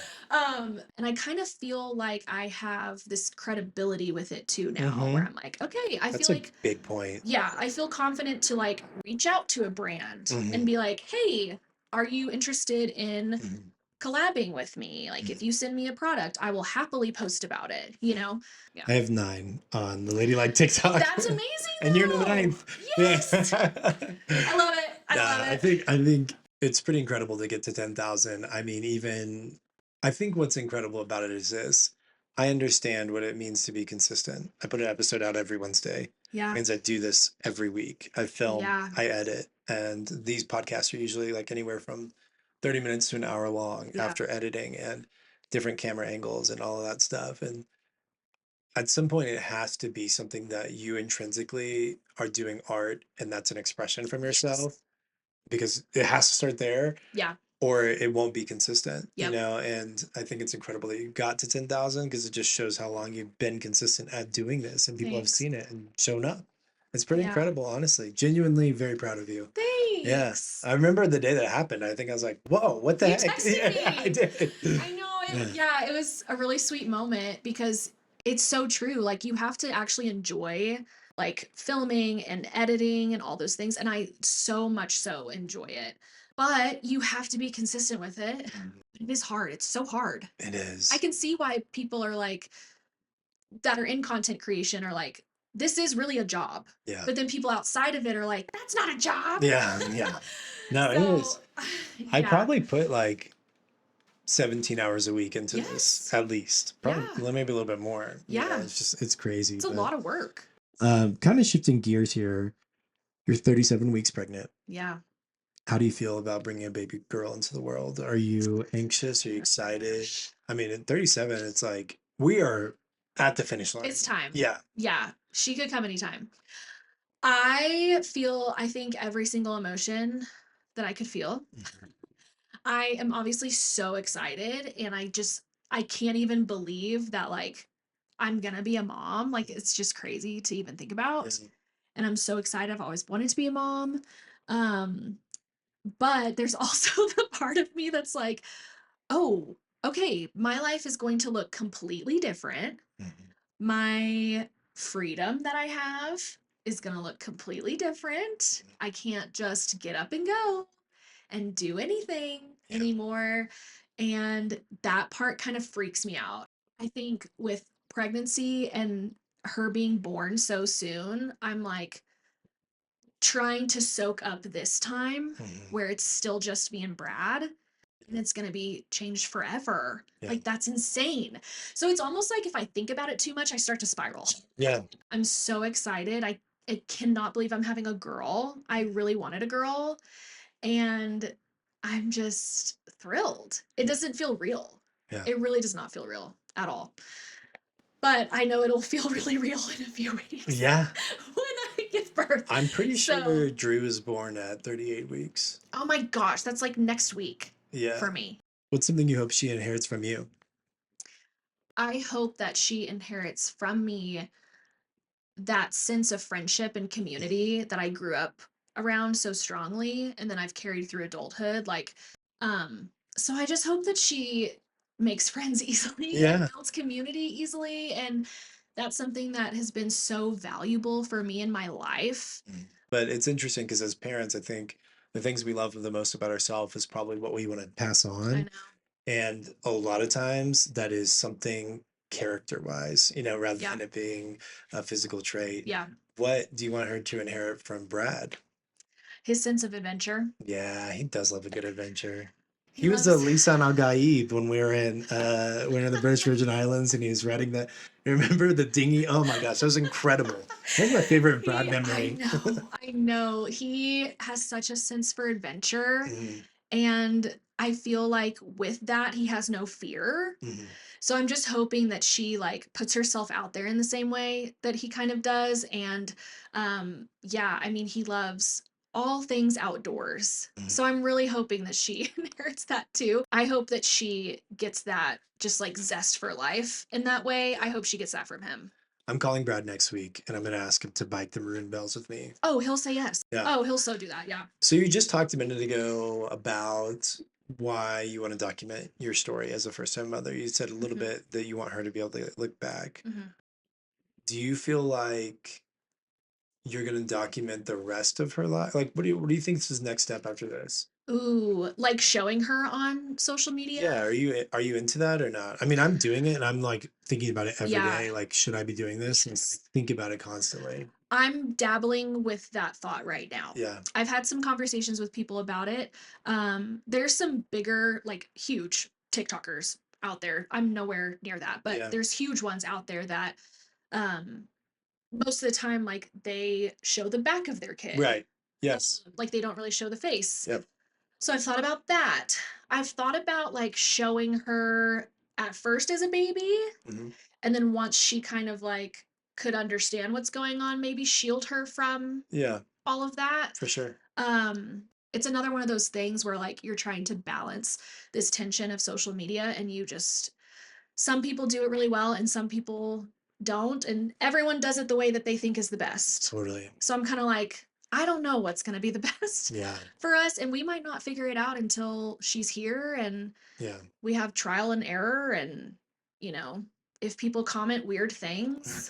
And I kind of feel like I have this credibility with it too now, where Hmm. I'm like, okay, I feel That's a like, big point. yeah, I feel confident to like reach out to a brand and Hmm. be like, hey, are you interested in Hmm. collabing with me? Like, if you send me a product, I will happily post about it, you know? Yeah. I have 9 on the Ladylike TikTok. That's amazing And you're the though. 9th. Yeah. Yes. I love it. I love Nah, I it. think I think it's pretty incredible to get to 10,000. I mean, even I think what's incredible about it is this. I understand what it means to be consistent. I put an episode out every Wednesday. It Yeah. means I do this every week. I film, Yeah. I edit, and these podcasts are usually like anywhere from 30 minutes to an hour long Yeah. after editing and different camera angles and all of that stuff. And at some point it has to be something that you intrinsically are doing art and that's an expression from Yes. yourself, because it has to start there Yeah. or it won't be consistent, Yep. and I think it's incredible that you got to 10,000 because it just shows how long you've been consistent at doing this and people have Thanks. seen it and shown up. It's pretty Yeah. incredible, honestly. Genuinely very proud of you. Yeah. Thanks. I remember the day that it happened. I think I was like, whoa, what the You heck? texted Yeah, I me. did. I know it. Yeah. Yeah, it was a really sweet moment because it's so true. Like you have to actually enjoy like filming and editing and all those things. And I so much so enjoy it. But you have to be consistent with it. Mhm. It is hard. It's so hard. It I is. can see why people are like that are in content creation are like, this is really a job. Yeah. But then people outside of it are like, that's not a job. Yeah. Yeah. No, it is. So I yeah. probably put like 17 hours a week into this Yes. at least, probably Yeah. maybe a little bit more. Yeah. It's just, it's crazy. It's a But lot of work. kind of shifting gears here, you're 37 weeks pregnant. Yeah. How do you feel about bringing a baby girl into the world? Are you anxious? Are you Oh my excited? gosh. I mean, at 37, it's like we are at the finish line. It's time. Yeah. Yeah. She could come anytime. I think every single emotion that I could feel. Mhm. I am obviously so excited and I can't even believe that like I'm gonna be a mom. Like it's just crazy to even think Yeah. about. And I'm so excited. I've always wanted to be a mom. Um, But there's also the part of me that's like, "Oh, okay, my life is going to look completely different. Mhm. My freedom that I have is gonna look completely different. I can't just get up and go and do anything Yeah. anymore." And that part kind of freaks me out. I think with pregnancy and her being born so soon, I'm like trying to soak up this time Mhm. where it's still just me and Brad, and it's gonna be changed forever. Yeah. Like, that's insane. So it's almost like if I think about it too much, I start to spiral. Yeah. I'm so excited. I cannot believe I'm having a girl. I really wanted a girl, and I'm just thrilled. It doesn't feel real. Yeah. It really does not feel real at all. But I know it'll feel really real in a few weeks Yeah. when I give birth. I'm pretty So, sure Drew was born at 38 weeks. oh my gosh, that's like next week Yeah. for me. What's something you hope she inherits from you? I hope that she inherits from me that sense of friendship and community that I grew up around so strongly and then I've carried through adulthood. Like, so I just hope that she makes friends easily and Yeah. builds community easily. And that's something that has been so valuable for me in my life. But it's interesting because as parents, I think the things we love the most about ourselves is probably what we want to pass I on. know. And a lot of times that is something character wise, rather Yeah. than it being a physical trait. Yeah. What do you want her to inherit from Brad? His sense of adventure. Yeah, he does love a good adventure. He He was the loves, Lisan Al Gaib when we were in the British Virgin Islands and he was riding the remember the dinghy? Oh my gosh, that was incredible. That's my favorite Brad I memory. know, I know. He has such a sense for adventure. Mhm, And I feel like with that, he has no fear. mhm. So I'm just hoping that she like puts herself out there in the same way that he kind of does. And yeah, I mean, he loves all things outdoors. Mhm. So I'm really hoping that she inherits that too. I hope that she gets that just like zest for life in that way. I hope she gets that from him. I'm calling Brad next week and I'm gonna ask him to bike the maroon bells with me. Oh, he'll say yes. Yeah. Oh, he'll so do that. Yeah. So you just talked a minute ago about why you want to document your story as a first time mother. You said a little Hmm. bit that you want her to be able to look back. Hmm. Do you feel like you're gonna document the rest of her life? Like what do you think is the next step after this? Ooh, like showing her on social media. Yeah, are you into that or not? I mean, I'm doing it and I'm like thinking about it every Yeah. day. Like, should I be doing this? And I Yes. think about it constantly. I'm dabbling with that thought right now. Yeah. I've had some conversations with people about it. There's some bigger, like huge TikTokers out there. I'm nowhere near that, but Yeah. there's huge ones out there that um most of the time like they show the back of their kid. Right. Yes. Like they don't really show the face. Yep. So I've thought about that. I've thought about like showing her at first as a baby Hmm. and then once she kind of like could understand what's going on, maybe shield her from Yeah, all of that. for sure. Um, it's another one of those things where like you're trying to balance this tension of social media and you just some people do it really well and some people don't and everyone does it the way that they think is the best. Totally. So I'm kind of like I don't know what's going to be the best Yeah. for us and we might not figure it out until she's here and Yeah. we have trial and error and you know if people comment weird things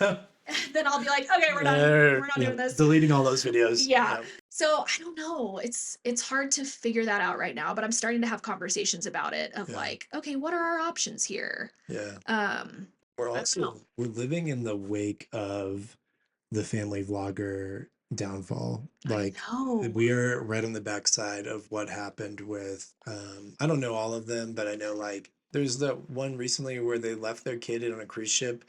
then I'll be like okay we're done we're not Yeah, doing this. deleting all those videos. Yeah. Yeah. So I don't know. It's hard to figure that out right now, but I'm starting to have conversations about it of Yeah. like, okay, what are our options here? Yeah. Um, We're I don't know. also we're living in the wake of the family vlogger downfall. I Like know. we are right on the backside of what happened with I don't know all of them, but I know like there's the one recently where they left their kid in on a cruise ship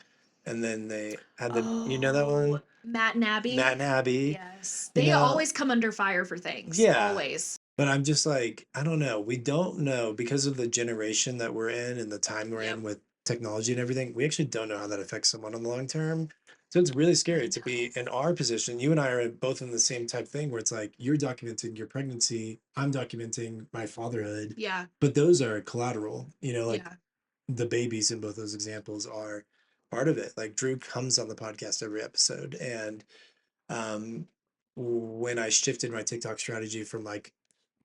and then they had that Oh, one? Matt and Matt Abby. and Abby. Yes. You They know, always come under fire for things. yeah. Always. But I'm just like, I don't know. We don't know because of the generation that we're in and the time we're Yep. in with technology and everything. We actually don't know how that affects someone in the long term. So it's really I scary to be know. in our position. You and I are both in the same type thing where it's like you're documenting your pregnancy, I'm documenting my fatherhood, Yeah. but those are collateral. Like Yeah. the babies in both those examples are part of it. Like Drew comes on the podcast every episode and um when I shifted my TikTok strategy from like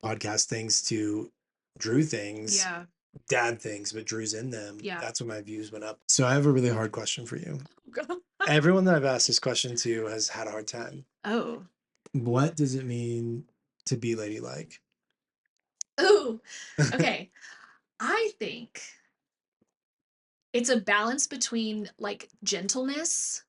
podcast things to Drew things, Yeah. dad things, but Drew's in them. Yeah. That's when my views went up. So I have a really hard question for you. Go- Everyone that I've asked this question to has had a hard time. Oh. What does it mean to be ladylike? Ooh. Okay. I think it's a balance between like gentleness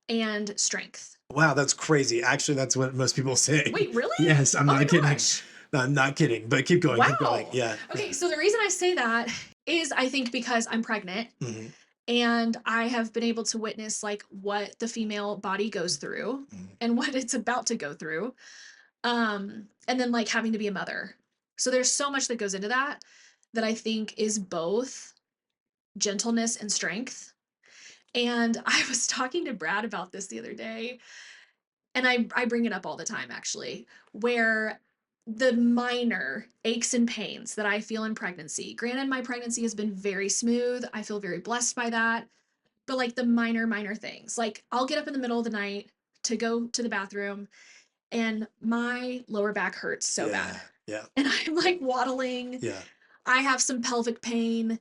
and strength. Wow, that's crazy. Actually, that's what most people say. Wait, really? Yes, I'm Oh my not kidding. gosh. No, I'm not kidding, but keep going, keep going. Wow. Yeah. Okay, so the reason I say that is I think because I'm pregnant Mhm, and I have been able to witness like what the female body goes through mhm. and what it's about to go through. And then like having to be a mother. So there's so much that goes into that that I think is both gentleness and strength. And I was talking to Brad about this the other day, and I bring it up all the time actually, where the minor aches and pains that I feel in pregnancy. Granted, my pregnancy has been very smooth. I feel very blessed by that. But like the minor things, like I'll get up in the middle of the night to go to the bathroom and my lower back hurts so Yeah, bad. yeah, And I'm like waddling. yeah. I have some pelvic pain.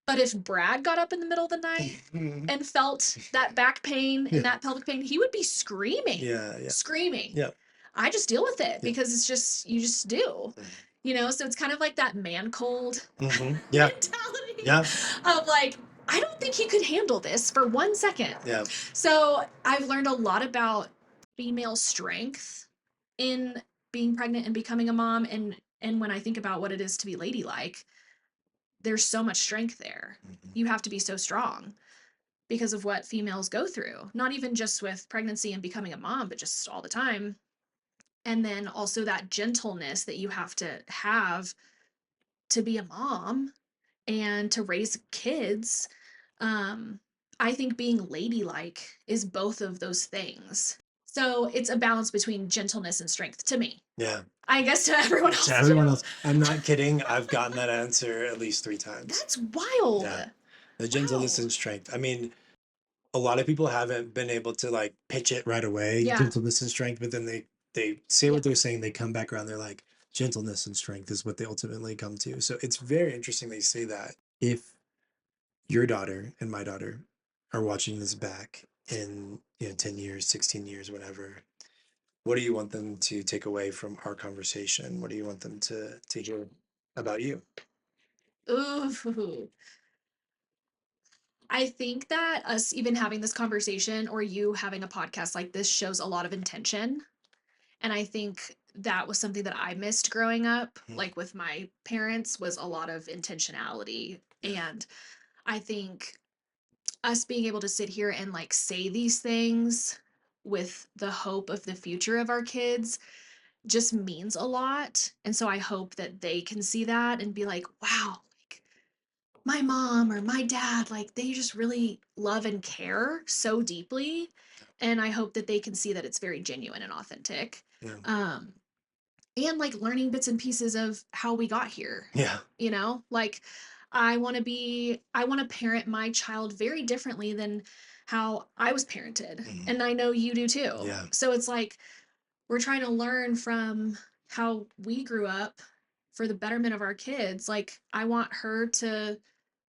But if Brad got up in the middle of the night Mhm. and felt that back pain Yeah, and that pelvic pain, he would be screaming, yeah, yeah, screaming. yeah, I just deal with it yeah. because it's just, you just do, Mhm. so it's kind of like that man cold Mhm. Yeah, mentality yeah, of like, I don't think he could handle this for 1 second. yeah. So I've learned a lot about female strength in being pregnant and becoming a mom. And when I think about what it is to be ladylike, there's so much strength there. Mhm. You have to be so strong because of what females go through, not even just with pregnancy and becoming a mom, but just all the time. And then also that gentleness that you have to be a mom and to raise kids. Um, I think being ladylike is both of those things. So it's a balance between gentleness and strength to me. Yeah. I guess to everyone To else everyone too. else, I'm not kidding. I've gotten that answer at least 3 times. That's wild. Yeah. The gentleness Wow. and strength. I mean, a lot of people haven't been able to like pitch it right away, Yeah. gentleness and strength, but then they say Yeah. what they're saying, they come back around, they're like, gentleness and strength is what they ultimately come to. So it's very interesting they say that. If your daughter and my daughter are watching this back in 10 years, 16 years, whatever, what do you want them to take away from our conversation? What do you want them to hear about you? Ooh. I think that us even having this conversation or you having a podcast like this shows a lot of intention. And I think that was something that I missed growing up, Mhm. like with my parents, was a lot of intentionality. Yeah. And I think us being able to sit here and like say these things with the hope of the future of our kids just means a lot. And so I hope that they can see that and be like, wow, like my mom or my dad, like they just really love and care so deeply. And I hope that they can see that it's very genuine and authentic. Yeah. Um, and like learning bits and pieces of how we got here, Yeah. like I want to parent my child very differently than how I was parented. Mhm. And I know you do too. Yeah. So it's like we're trying to learn from how we grew up for the betterment of our kids. Like I want her to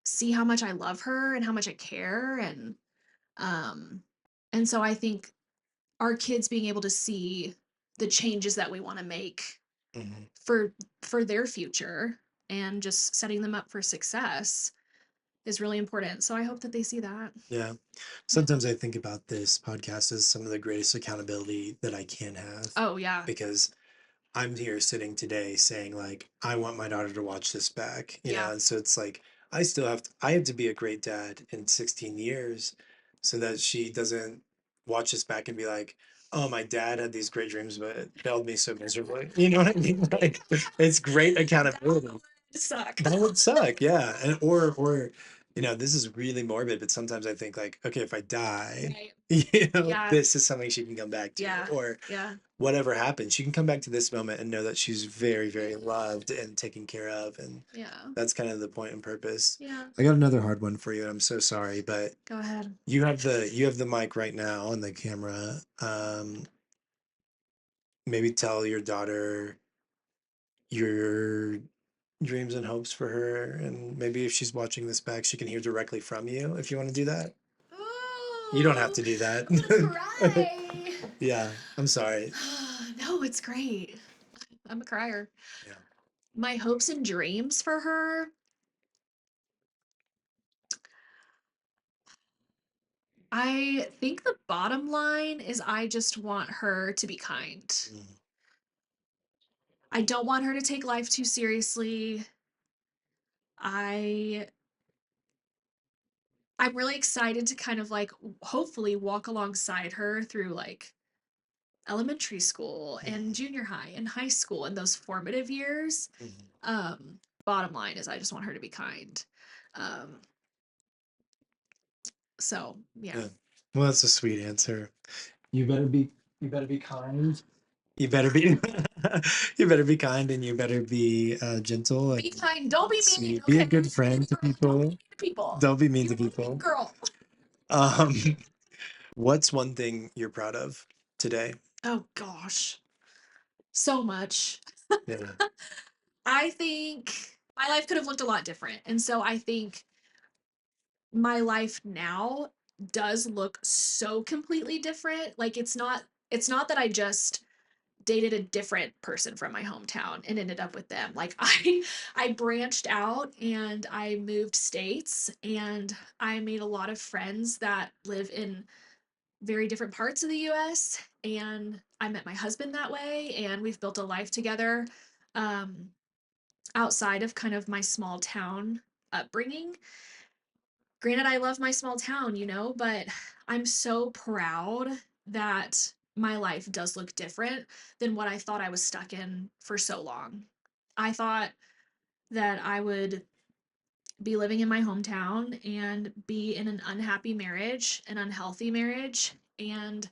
see how much I love her and how much I care um and so I think our kids being able to see the changes that we want to make Mhm. for their future and just setting them up for success is really important. So I hope that they see that. Yeah. Yeah. Sometimes I think about this podcast as some of the greatest accountability that I can have Oh yeah. because I'm here sitting today saying like I want my daughter to watch this back, Yeah. and so it's like I have to be a great dad in 16 years so that she doesn't watch this back and be like, oh, my dad had these great dreams but it failed me so miserably. You know what I mean? Like it's great accountability. That would suck. That would suck, yeah. And or this is really morbid, but sometimes I think like, okay, if I die, Right. Yeah. this is something she can come back to. Yeah. Or Yeah. whatever happens, she can come back to this moment and know that she's very, very loved and taken care of. And Yeah. that's kind of the point and purpose. Yeah. I got another hard one for you, and I'm so sorry, but Go ahead. you have the mic right now and the camera. Maybe tell your daughter your dreams and hopes for her, and maybe if she's watching this back, she can hear directly from you if you want to do that. Ooh, You don't have to do that. I'm gonna cry. Yeah, I'm sorry. No, it's great. I'm a crier. Yeah. My hopes and dreams for her. I think the bottom line is I just want her to be kind. Mm. I don't want her to take life too seriously. I I'm really excited to kind of like hopefully walk alongside her through like elementary school and junior high and high school and those formative years. Bottom line is I just want her to be kind. Um, so yeah. Yeah. Well, that's a sweet answer. You better be kind. You better be you better be kind, and you better be gentle Be and kind. Don't be mean. sweet. Be Okay. a good friend to Don't be people. mean to people. Don't be mean You're to a mean people. girl. Um, what's one thing you're proud of today? Oh gosh. So much. Yeah. I think my life could have looked a lot different. And so I think my life now does look so completely different. Like it's not that I just dated a different person from my hometown and ended up with them. Like I branched out and I moved states and I made a lot of friends that live in very different parts of the US and I met my husband that way and we've built a life together um outside of kind of my small town upbringing. Granted, I love my small town, but I'm so proud that my life does look different than what I thought I was stuck in for so long. I thought that I would be living in my hometown and be in an unhappy marriage, an unhealthy marriage. And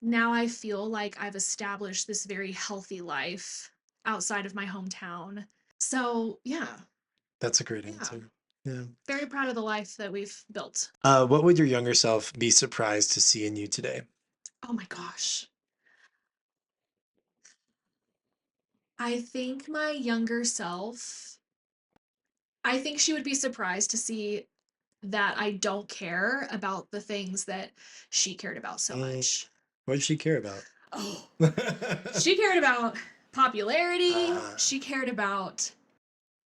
now I feel like I've established this very healthy life outside of my hometown. So, yeah, That's a great yeah, answer. Yeah. very proud of the life that we've built. What would your younger self be surprised to see in you today? Oh my gosh. I think my younger self, I think she would be surprised to see that I don't care about the things that she cared about so much. What did she care about? Oh, she cared about popularity. Uh, She cared about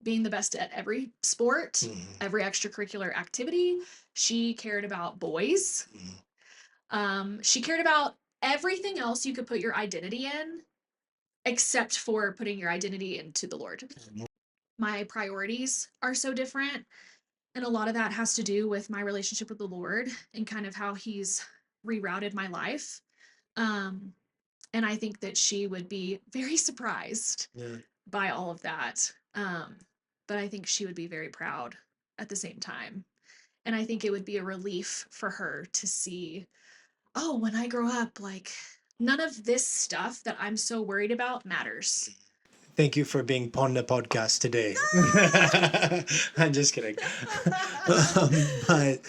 being the best at every sport, mhm, every extracurricular activity. She cared about boys. mhm. She cared about everything else you could put your identity in, except for putting your identity into the Lord. My priorities are so different. And a lot of that has to do with my relationship with the Lord and kind of how He's rerouted my life. Um, and I think that she would be very surprised Yeah. by all of that. But I think she would be very proud at the same time. And I think it would be a relief for her to see, oh, when I grow up, like none of this stuff that I'm so worried about matters. Thank you for being on the podcast today. I'm just kidding. But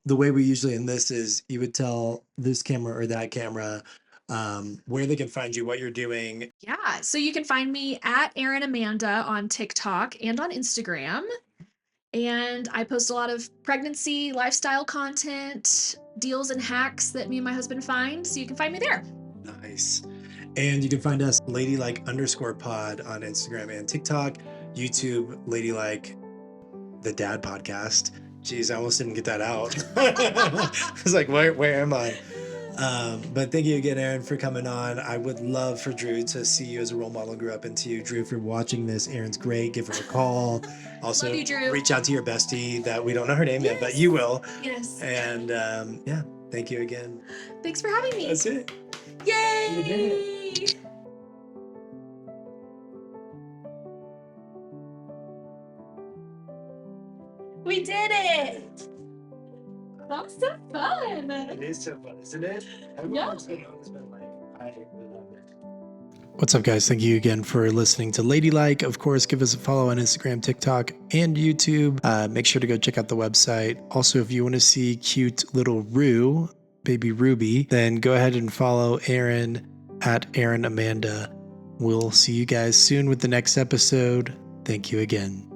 the way we usually end this is you would tell this camera or that camera where they can find you, what you're doing. Yeah. So you can find me at Erin Amanda on TikTok and on Instagram. And I post a lot of pregnancy, lifestyle content, deals and hacks that me and my husband find. So you can find me there. Nice. And you can find us ladylike_pod on Instagram and TikTok, YouTube, ladylike the dad podcast. Jeez, I almost didn't get that out. I was like, where am I? But thank you again, Erin, for coming on. I would love for Drew to see you as a role model and grow up into you. Drew, if you're watching this, Erin's great. Give her a call. Also, Love you, Drew. reach out to your bestie that we don't know her name yet, but you will. Yes. And yeah, thank you again. Thanks for having me. That's it. Yay! We did it! That was so fun. It is so fun, isn't it? Yeah. What's up, guys? Thank you again for listening to Ladylike. Of course, give us a follow on Instagram, TikTok, and YouTube. Make sure to go check out the website. Also, if you want to see cute little Rue, baby Ruby, then go ahead and follow Erin at Erin Amanda. We'll see you guys soon with the next episode. Thank you again.